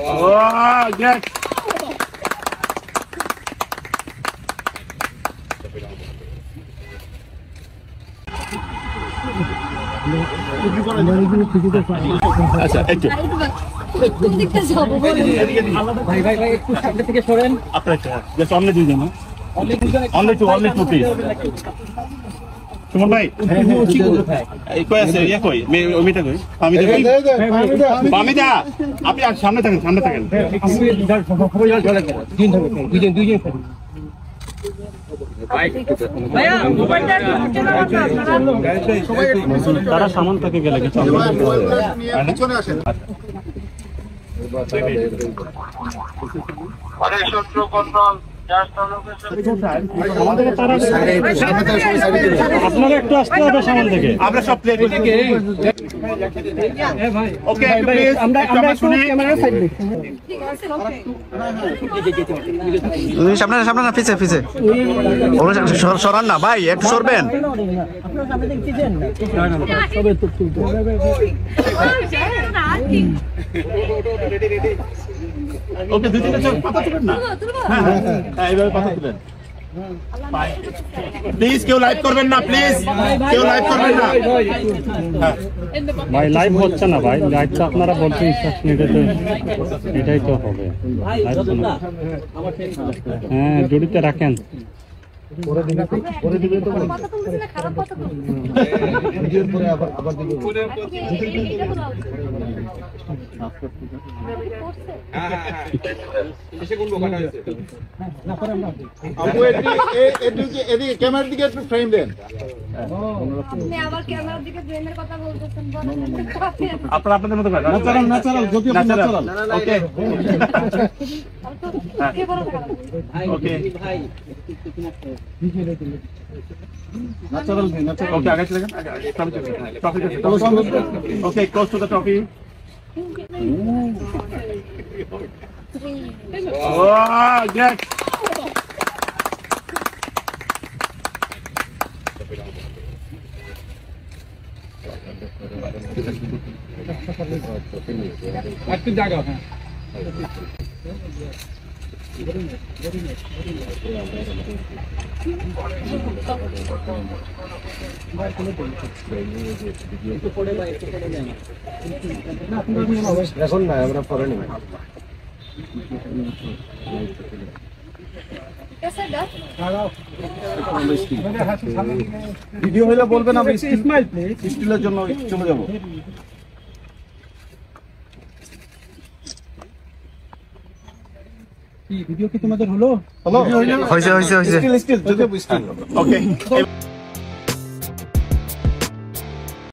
Oh, yes. আচ্ছা একটু ভাই ভাই ভাই একটু সামনে থেকে সরেন আপনারা জাস্ট অনলি দুইজন অনলি টু প্লিজ সুমন ভাই এই কই আছে ইয়া কই ওমিটা কই পামিদা আপনি সামনে থাকেন দুইজন তারা সামান থেকে গেলে আপনারা একটু আসতে হবে সামান থেকে আমরা সব প্লেট ওকে আমরা শুনি সামনে না পিছে সরান না ভাই একটু সরবেন ওকে দুই তিনটা পাতা তুলেন না হ্যাঁ এইভাবে পাতা তুলেন প্লিজ কেউ লাইভ করবেন না ভাই লাইভ হচ্ছে না ভাই লাইভ তো আপনারা বলছেন এটাই তো হবে হ্যাঁ জড়িতে রাখেন ক্যামেরার দিকে একটু ফ্রেম দেন আপনাদের মতো ওকে Okay, I got you. Okay, close to the trophy. Oh, yes. একটু জায়গা হ্যাঁ এখন না আমরা পরে নেব ভিডিও হলে বলবেন আমি স্মাইল প্লিজ স্টিলের জন্য চলে যাব কি ভিডিও কি তোমাদের হলো হয়েছে স্টিল যদি স্টিল ওকে